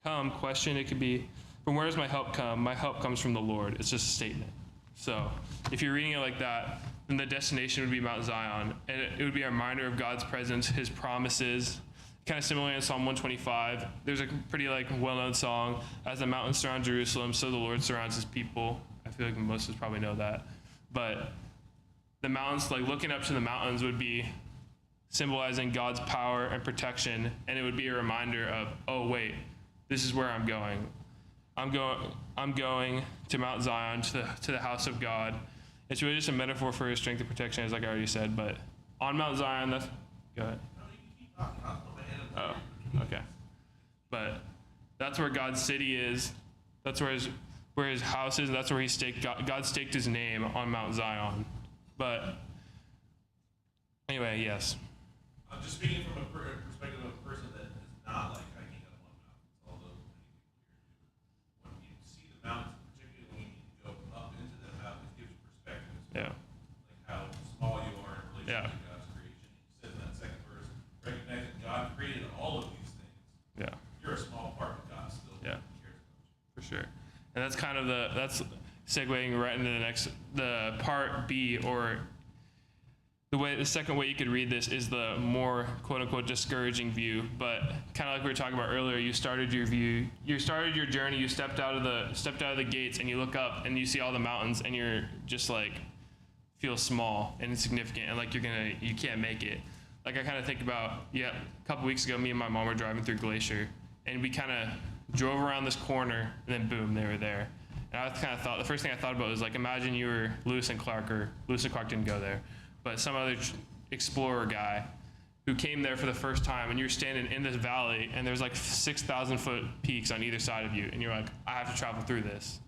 come question, it could be, from where does my help come? My help comes from the Lord. It's just a statement. So if you're reading it like that, then the destination would be Mount Zion. And it would be a reminder of God's presence, his promises. Kind of similar in Psalm 125. There's a pretty well-known song, as the mountains surround Jerusalem, so the Lord surrounds his people. I feel like most of us probably know that. But the mountains, looking up to the mountains would be symbolizing God's power and protection, and it would be a reminder of, oh wait, this is where I'm going. I'm going to Mount Zion, to the house of God. It's really just a metaphor for his strength and protection, as I already said. But on Mount Zion, go ahead. Oh, okay. But that's where God's city is. That's where his house is. That's where he staked. God staked his name on Mount Zion. But anyway, yes. I'm just speaking from a perspective of a person that is not hiking up on mountains, although when you see the mountains, particularly when you go up into the mountains, it gives you perspective. Yeah. How small you are in relation to God's creation. He says in that second verse, recognize that God created all of these things. Yeah. You're a small part, but God still cares about you. For sure. And that's kind of that's segueing right into the part B, or the second way you could read this is the more quote unquote discouraging view. But kind of like we were talking about earlier, you started your journey, you stepped out of the gates, and you look up and you see all the mountains, and you're just feel small and insignificant, and you can't make it. I kind of think about, a couple weeks ago, me and my mom were driving through Glacier, and we kind of drove around this corner, and then boom, they were there. And I kind of thought, the first thing I thought about was imagine you were Lewis and Clark, or Lewis and Clark didn't go there, but some other explorer guy who came there for the first time, and you're standing in this valley, and there's 6,000 foot peaks on either side of you, and you're like, I have to travel through this,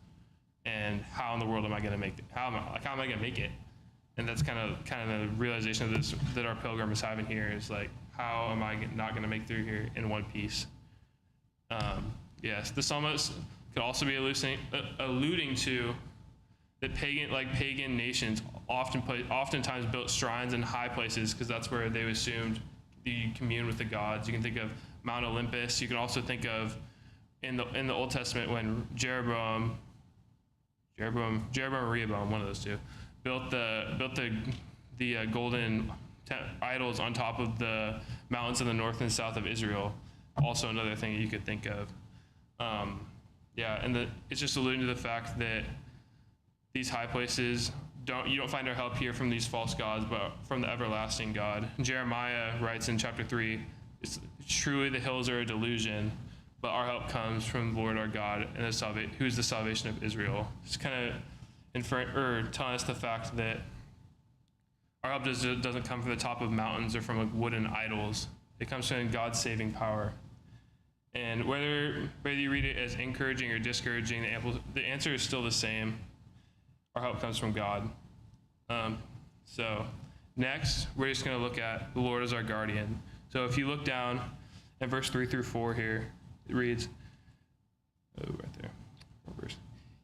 and how in the world am I going to make it? How am I going to make it? And that's kind of the realization of this that our pilgrim is having here is how am I not going to make through here in one piece? Yes, the psalmist could also be alluding to that pagan nations oftentimes built shrines in high places because that's where they assumed you commune with the gods. You can think of Mount Olympus. You can also think of in the Old Testament when Jeroboam or Rehoboam, one of those two, built the golden idols on top of the mountains in the north and south of Israel. Also another thing you could think of. It's just alluding to the fact that these high places you don't find our help here from these false gods, but from the everlasting God. Jeremiah writes in chapter 3, it's truly the hills are a delusion, but our help comes from the Lord our God, and who is the salvation of Israel. It's kind of telling us the fact that our help doesn't come from the top of mountains or from wooden idols. It comes from God's saving power. And whether you read it as encouraging or discouraging, the answer is still the same. Our help comes from God. So next, we're just going to look at the Lord as our guardian. So if you look down at verse 3 through 4 here, it reads, right there, verse.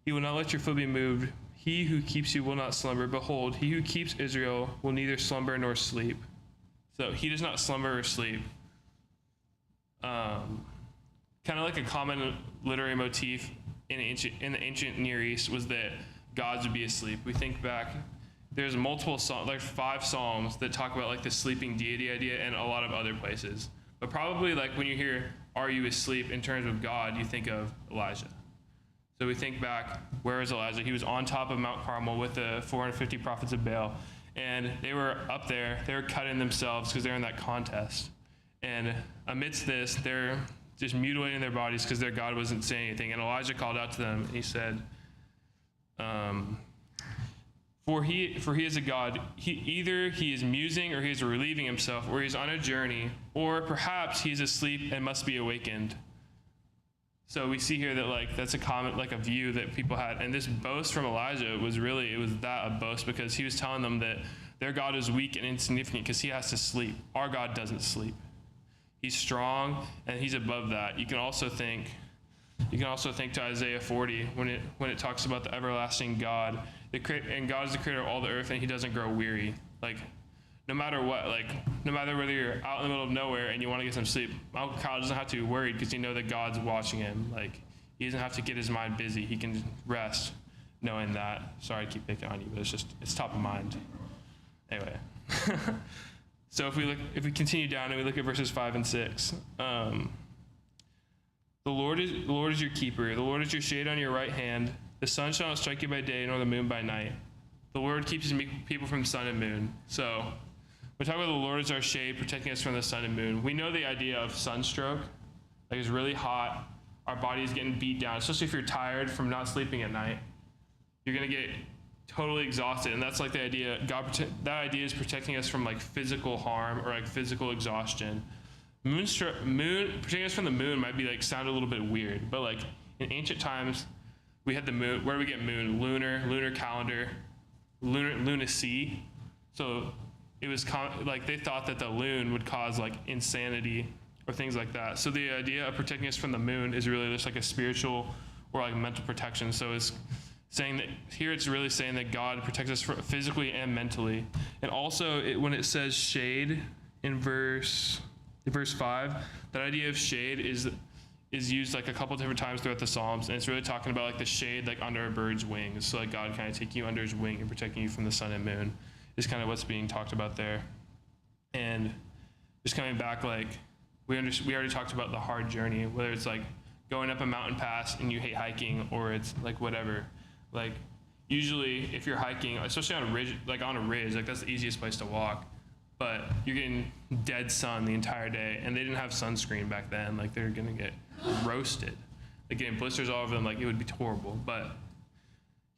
He will not let your foot be moved. He who keeps you will not slumber. Behold, he who keeps Israel will neither slumber nor sleep. So he does not slumber or sleep. Kind of like a common literary motif in the ancient Near East was that gods would be asleep. We think back, there's multiple songs, 5 psalms that talk about the sleeping deity idea, and a lot of other places. But probably when you hear, are you asleep in terms of God, you think of Elijah. So we think back, where is Elijah? He was on top of Mount Carmel with the 450 prophets of Baal. And they were up there, they were cutting themselves because they're in that contest. And amidst this, they're just mutilating their bodies because their God wasn't saying anything. And Elijah called out to them, and he said, For he is a God, either he is musing or he is relieving himself, or he's on a journey, or perhaps he's asleep and must be awakened. So we see here that that's a common, a view that people had. And this boast from Elijah was a boast because he was telling them that their God is weak and insignificant because he has to sleep. Our God doesn't sleep. He's strong and he's above that. You can also think to Isaiah 40 when it talks about the everlasting God. And God is the creator of all the earth, and he doesn't grow weary. no matter what, like no matter whether you're out in the middle of nowhere and you want to get some sleep, Uncle Kyle doesn't have to be worried because you know that God's watching him. Like he doesn't have to get his mind busy. He can rest knowing that. Sorry to keep picking on you, but it's top of mind. Anyway. So if we continue down and we look at verses 5 and 6, the Lord is your keeper. The Lord is your shade on your right hand. The sun shall not strike you by day, nor the moon by night. The Lord keeps his people from sun and moon. So we talk about the Lord as our shade, protecting us from the sun and moon. We know the idea of sunstroke. Like it's really hot. Our body is getting beat down, especially if you're tired from not sleeping at night. You're going to get totally exhausted, and that's like the idea. That idea is protecting us from like physical harm or like physical exhaustion. Protecting us from the moon might be like sound a little bit weird, but like in ancient times, we had the moon. Where do we get moon? Lunar calendar, lunacy. So it was like they thought that the loon would cause like insanity or things like that. So the idea of protecting us from the moon is really just like a spiritual or like mental protection. So it's saying that here it's really saying that God protects us physically and mentally. And also when it says shade in verse 5, that idea of shade is used like a couple different times throughout the Psalms, and it's really talking about like the shade like under a bird's wings. So like God kind of taking you under his wing and protecting you from the sun and moon is kind of what's being talked about there. And just coming back, like we already talked about the hard journey, whether it's like going up a mountain pass and you hate hiking, or it's like whatever. Like usually if you're hiking, especially on a ridge, like that's the easiest place to walk, but you're getting dead sun the entire day, and they didn't have sunscreen back then. Like they're gonna get roasted, like getting blisters all over them. Like it would be horrible. But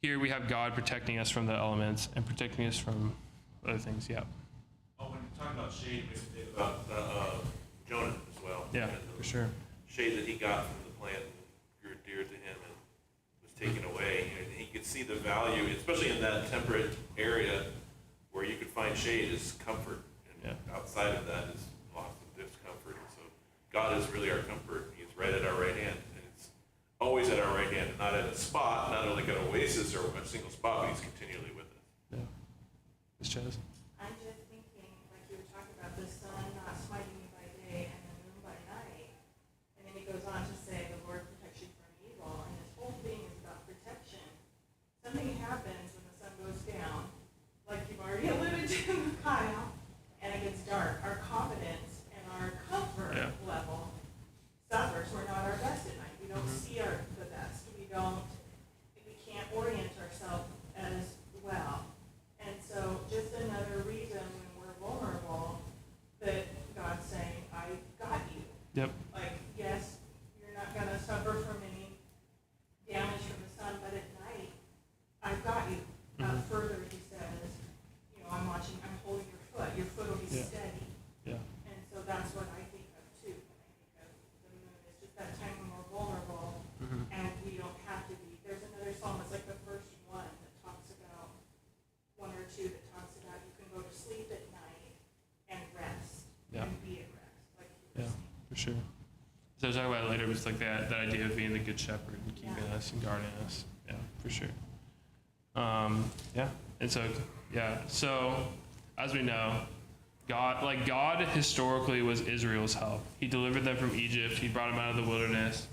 here we have God protecting us from the elements and protecting us from other things. Yeah. Oh, when you're talking about shade, it makes me think about Jonah as well. Yeah, for sure. Shade that he got from the plant grew dear to him and was taken away. And he could see the value, especially in that temperate area where you could find shade, is comfort. And outside of that is lots of discomfort. And so God is really our comfort. He's right at our right hand. And it's always at our right hand, and not at a spot, not like an oasis or a single spot, but he's continually with us. Yeah. Ms. Chaz? I'm just thinking, like you were talking about, the sun not smiting you by day and the moon by night. And then he goes on to say, the Lord protects you from evil. And this whole thing is about protection. Something happens when the sun goes down, like you've already alluded to, Kyle, and it gets dark. Our confidence and our comfort level suffers. We're not our best at night. We don't see the best. We can't orient ourselves as well. And so just another reason when we're vulnerable that God's saying, I got you. Yep. Like, yes, you're not going to suffer from any damage from the sun, but at night, I've got you. Further, he says, I'm watching, I'm holding your foot. Your foot will be steady. Yeah. And so that's what I think of too. When I think of the moon, it's just that time when we're vulnerable and we don't have to be. There's another psalm, it's like the first one that talks about, one or two that talks about you can go to sleep at night and rest and be at rest. Like you were saying. For sure. So we'll talk about it later, but it's like that idea of being the good shepherd and keeping us and guarding us. Yeah, for sure. And so as we know, God historically was Israel's help. He delivered them from Egypt. He brought them out of the wilderness.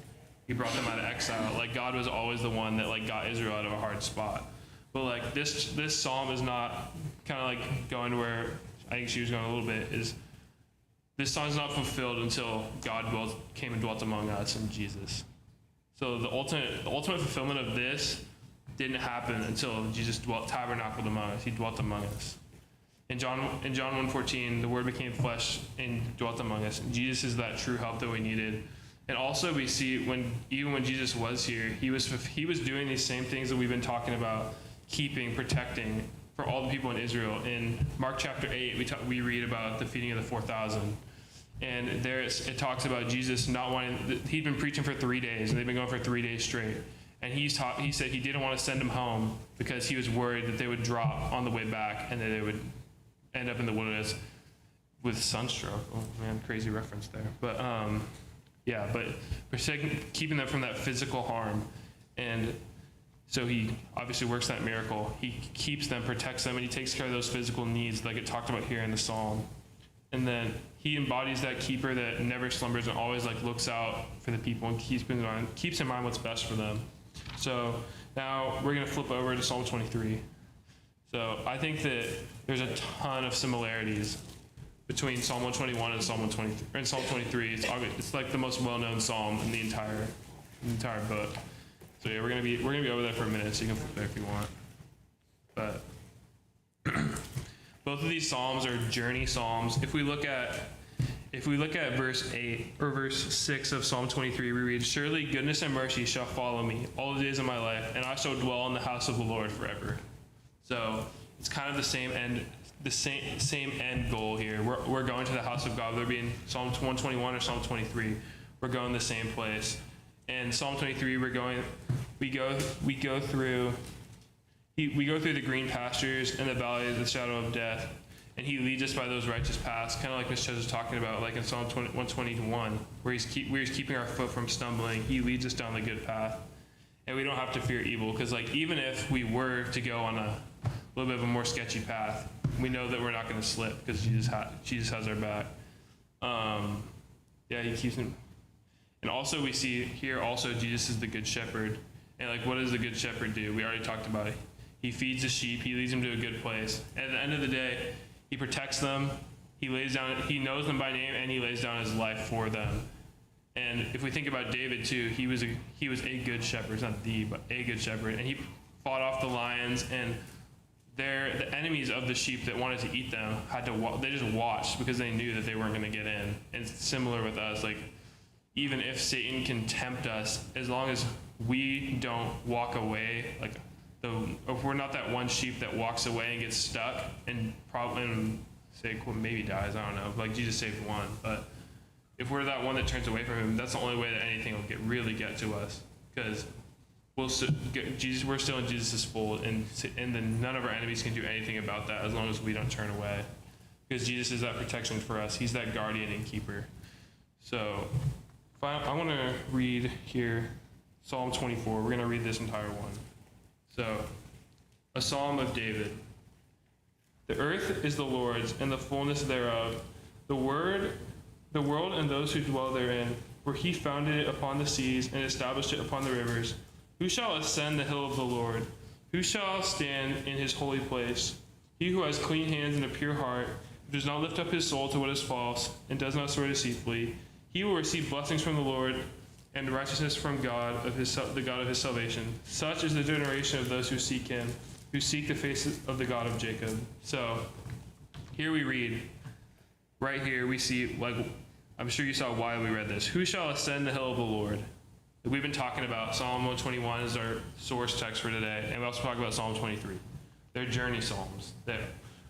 He brought them out of exile. Like God was always the one that like got Israel out of a hard spot. But like this psalm is not kind of like going where I think she was going a little bit, is this song is not fulfilled until God came and dwelt among us in Jesus. So the ultimate fulfillment of this didn't happen until Jesus tabernacled among us. He dwelt among us. In John 1:14, the Word became flesh and dwelt among us. And Jesus is that true help that we needed. And also we see even when Jesus was here, he was doing these same things that we've been talking about, keeping, protecting for all the people in Israel. In Mark chapter 8, we read about the feeding of the 4,000. And there it talks about Jesus not wanting, he'd been preaching for 3 days, and they've been going for 3 days straight. And he said he didn't want to send them home because he was worried that they would drop on the way back and that they would end up in the wilderness with sunstroke. Oh man, crazy reference there. But but keeping them from that physical harm. And So he obviously works that miracle. He keeps them, protects them, and he takes care of those physical needs like it talked about here in the psalm. And then he embodies that keeper that never slumbers and always like looks out for the people and keeps in mind what's best for them. So now we're going to flip over to Psalm 23. So I think that there's a ton of similarities between Psalm 121 and Psalm 123. And Psalm 23, it's like the most well-known psalm in the entire book. So yeah, we're gonna be over there for a minute, so you can flip there if you want. But both of these psalms are journey psalms. If we look at verse 8 or verse 6 of Psalm 23, we read, "Surely goodness and mercy shall follow me all the days of my life, and I shall dwell in the house of the Lord forever." So it's kind of the same end goal here. We're going to the house of God, whether it be in Psalm 121 or Psalm 23. We're going the same place. And Psalm 23, we go through the green pastures and the valley of the shadow of death, and he leads us by those righteous paths, kind of like Ms. Ches was talking about, like in Psalm 121, where he's keeping our foot from stumbling. He leads us down the good path, and we don't have to fear evil, because like even if we were to go on a little bit of a more sketchy path, we know that we're not going to slip because Jesus has our back. He keeps him. And also we see here also Jesus is the good shepherd. And like, what does the good shepherd do? We already talked about it. He feeds the sheep. He leads them to a good place. And at the end of the day, he protects them. He knows them by name, and he lays down his life for them. And if we think about David too, he was a good shepherd. It's not the, but a good shepherd. And he fought off the lions, and the enemies of the sheep that wanted to eat them they just watched because they knew that they weren't going to get in. And it's similar with us. Like, even if Satan can tempt us, as long as we don't walk away, like if we're not that one sheep that walks away and gets stuck and maybe dies, I don't know. Like Jesus saved one, but if we're that one that turns away from him, that's the only way that anything will really get to us, because we're still in Jesus' fold, and then none of our enemies can do anything about that as long as we don't turn away, because Jesus is that protection for us. He's that guardian and keeper. So I want to read here Psalm 24. We're going to read this entire one. So, a psalm of David. "The earth is the Lord's, and the fullness thereof, the world and those who dwell therein. For he founded it upon the seas and established it upon the rivers. Who shall ascend the hill of the Lord? Who shall stand in his holy place? He who has clean hands and a pure heart, who does not lift up his soul to what is false, and does not swear deceitfully. He will receive blessings from the Lord, and righteousness from the God of his salvation. Such is the generation of those who seek him, who seek the face of the God of Jacob." So here we read, right here we see, like, I'm sure you saw why we read this. Who shall ascend the hill of the Lord? We've been talking about Psalm 121 is our source text for today, and we also talk about Psalm 23. They're journey psalms. That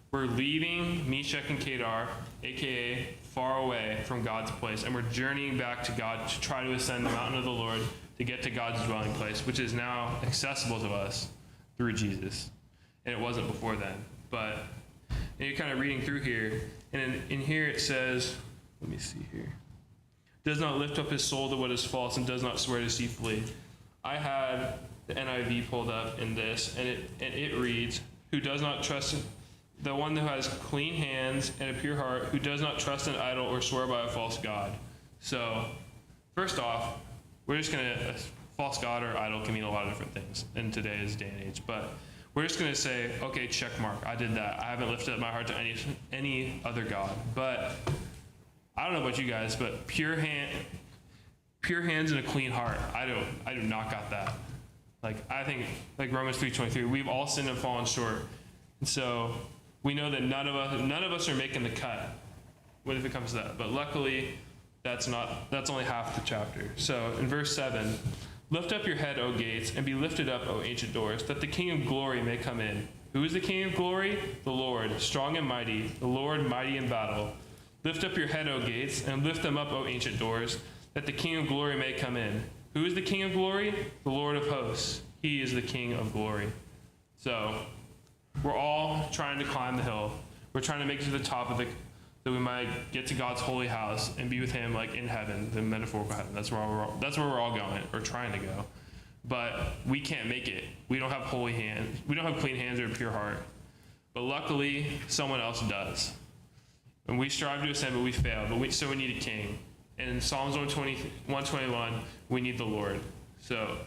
we're leaving Meshach and Kedar, aka far away from God's place, and we're journeying back to God to try to ascend the mountain of the Lord to get to God's dwelling place, which is now accessible to us through Jesus. And it wasn't before then. But you're kind of reading through here, and in here it says, let me see here, "Does not lift up his soul to what is false, and does not swear deceitfully." I had the NIV pulled up in this, and it reads, "Who does not trust the one who has clean hands and a pure heart, who does not trust an idol or swear by a false god." So, first off, we're just going to, false god or idol can mean a lot of different things in today's day and age, but we're just going to say, okay, check mark, I did that. I haven't lifted up my heart to any other god. But I don't know about you guys, but pure hands and a clean heart, I do not got that. Like, I think, like Romans 3:23, we've all sinned and fallen short. And so we know that none of us are making the cut when it comes to that. But luckily, that's only half the chapter. So in verse 7, "Lift up your head, O gates, and be lifted up, O ancient doors, that the King of glory may come in." Who is the King of glory? The Lord, strong and mighty, the Lord mighty in battle. "Lift up your head, O gates, and lift them up, O ancient doors, that the King of glory may come in." Who is the King of glory? The Lord of hosts. He is the King of glory. So we're all trying to climb the hill. We're trying to make it to the top of that we might get to God's holy house and be with him, like in heaven, the metaphorical heaven. That's where we're all going, or trying to go. but we can't make it. We don't have holy hands. We don't have clean hands or a pure heart. But luckily, someone else does. And we strive to ascend, but we fail. So we need a king. And in Psalms 121, we need the Lord. So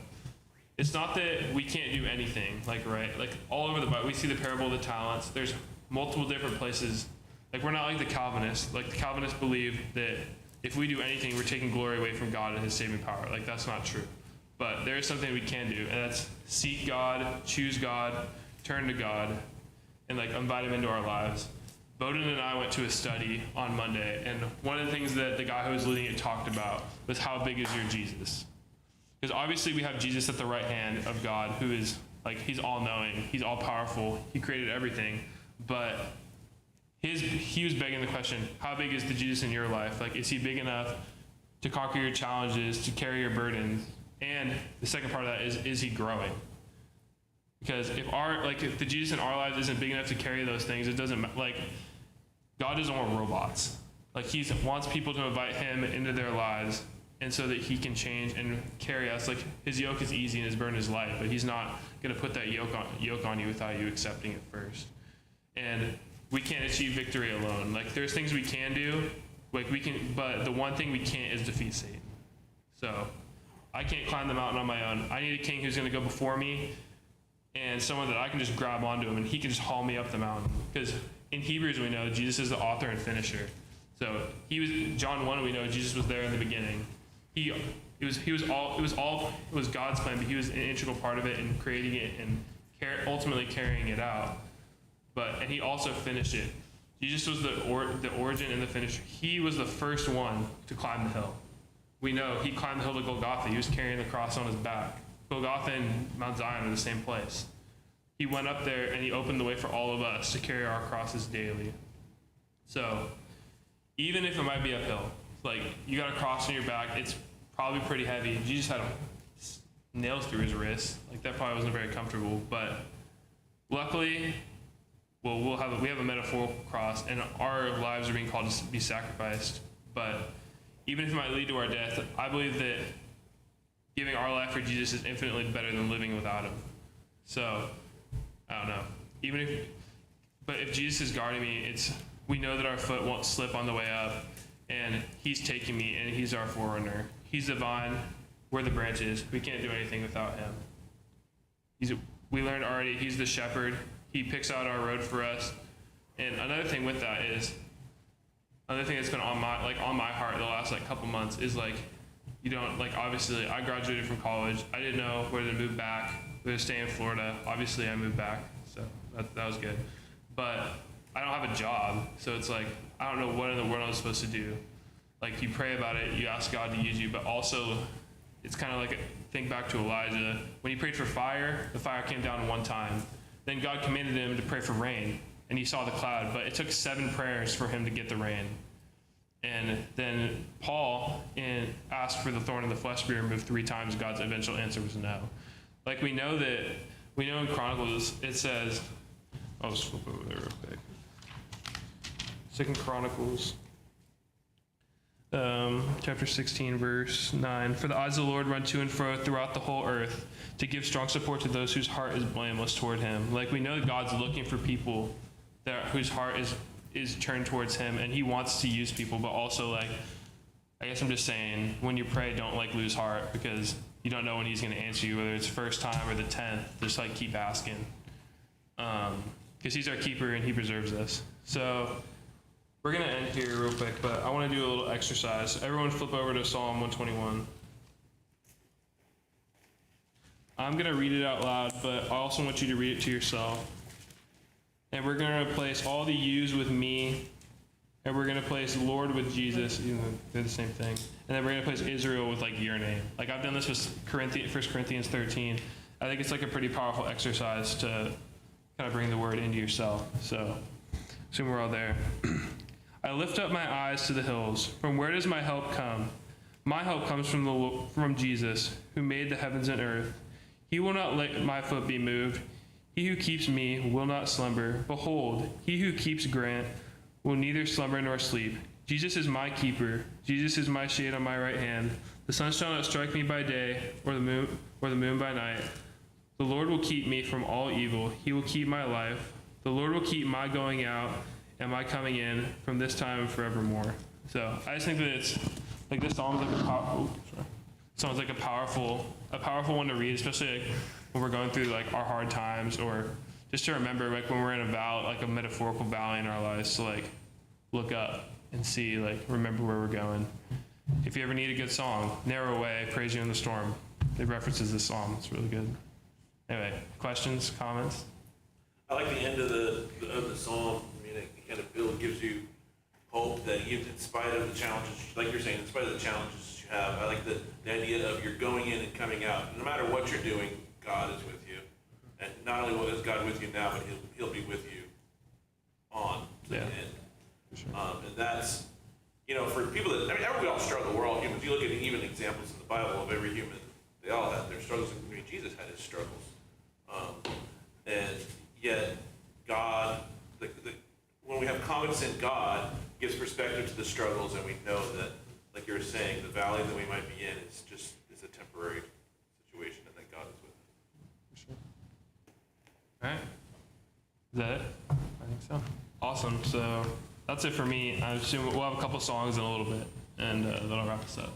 it's not that we can't do anything, right? Like all over the Bible, we see the parable of the talents. There's multiple different places. Like we're not like the Calvinists. Like the Calvinists believe that if we do anything, we're taking glory away from God and his saving power. Like that's not true. But there is something we can do, and that's seek God, choose God, turn to God, and like invite him into our lives. Bowden and I went to a study on Monday, and one of the things that the guy who was leading it talked about was how big is your Jesus? Because obviously we have Jesus at the right hand of God, who is like, he's all-knowing, he's all-powerful, he created everything, but he was begging the question, how big is the Jesus in your life? Like, is he big enough to conquer your challenges, to carry your burdens? And the second part of that is he growing? Because if the Jesus in our lives isn't big enough to carry those things, it doesn't, like, God doesn't want robots. Like, he wants people to invite him into their lives, and so that he can change and carry us. Like, his yoke is easy and his burden is light, but he's not going to put that yoke on you without you accepting it first. And we can't achieve victory alone. Like, there's things we can do, like but the one thing we can't is defeat Satan. So I can't climb the mountain on my own. I need a king who's going to go before me, and someone that I can just grab onto him and he can just haul me up the mountain. Because in Hebrews we know Jesus is the author and finisher. So John 1 we know Jesus was there in the beginning. It was God's plan, but he was an integral part of it in creating it and ultimately carrying it out. And he also finished it. Jesus was the origin and the finisher. He was the first one to climb the hill. We know he climbed the hill to Golgotha. He was carrying the cross on his back. Golgotha and Mount Zion are the same place. He went up there and he opened the way for all of us to carry our crosses daily. So even if it might be uphill, like you got a cross on your back, it's probably pretty heavy. Jesus had nails through his wrists. Like that probably wasn't very comfortable. But luckily, we have a metaphorical cross, and our lives are being called to be sacrificed. But even if it might lead to our death, I believe that giving our life for Jesus is infinitely better than living without him. So, I don't know. But if Jesus is guarding me, we know that our foot won't slip on the way up, and he's taking me, and he's our forerunner. He's the vine, we're the branches. We can't do anything without him. We learned already, he's the shepherd. He picks out our road for us. And another thing with that is, another thing that's been on my heart the last couple months is obviously I graduated from college. I didn't know whether to move back, whether to stay in Florida. Obviously I moved back, so that was good. But I don't have a job, so it's like, I don't know what in the world I'm supposed to do. Like, you pray about it, you ask God to use you, but also it's kind of like, think back to Elijah. When he prayed for fire, the fire came down one time. Then God commanded him to pray for rain, and he saw the cloud, but it took 7 prayers for him to get the rain. And then Paul asked for the thorn in the flesh to be removed 3 times. God's eventual answer was no. Like, we know in Chronicles, it says, I'll just flip over there real quick. 2 Chronicles, chapter 16, verse 9. For the eyes of the Lord run to and fro throughout the whole earth to give strong support to those whose heart is blameless toward him. Like, we know that God's looking for people whose heart is turned towards him, and he wants to use people, but also, I guess I'm just saying, when you pray, don't lose heart, because you don't know when he's going to answer you, whether it's first time or the 10th. Just keep asking, because he's our keeper and he preserves us. So we're going to end here real quick, but I want to do a little exercise. Everyone flip over to Psalm 121. I'm going to read it out loud, but I also want you to read it to yourself. And we're going to replace all the yous with me, and we're going to place Lord with Jesus, even though they're the same thing. And then we're going to place Israel with your name. I've done this with 1 Corinthians 13. I think it's a pretty powerful exercise to kind of bring the word into yourself. So assume we're all there. I lift up my eyes to the hills. From where does my help come? My help comes from Jesus, who made the heavens and earth. He will not let my foot be moved. He who keeps me will not slumber. Behold, he who keeps Grant will neither slumber nor sleep. Jesus is my keeper. Jesus is my shade on my right hand. The sun shall not strike me by day, or the moon by night. The Lord will keep me from all evil. He will keep my life. The Lord will keep my going out and my coming in from this time and forevermore. So I just think that it's like this psalm's like sounds like a powerful one to read, especially like when we're going through like our hard times, or just to remember like when we're in a valley, like a metaphorical valley in our lives, to like look up and see, like remember where we're going. If you ever need a good song, Narrow Way, Praise You in the Storm. It references this psalm. It's really good. Anyway, questions, comments? I like the end of the psalm. I mean, it kind of gives you hope that even in spite of the challenges, like you're saying, in spite of the challenges you have, I like the idea of you're going in and coming out. No matter what you're doing, God is with you. And not only is God with you now, but he'll be with you on to the end. For sure. And that's, for people that, we all struggle. We're all humans. You look at even examples in the Bible of every human, they all have their struggles. I mean, Jesus had his struggles. And yet, God, when we have confidence in God, gives perspective to the struggles, and we know that, like you were saying, the valley that we might be in is a temporary situation, and that God is with us. For sure. All right. Is that it? I think so. Awesome. So that's it for me. I assume we'll have a couple songs in a little bit, and that'll wrap us up.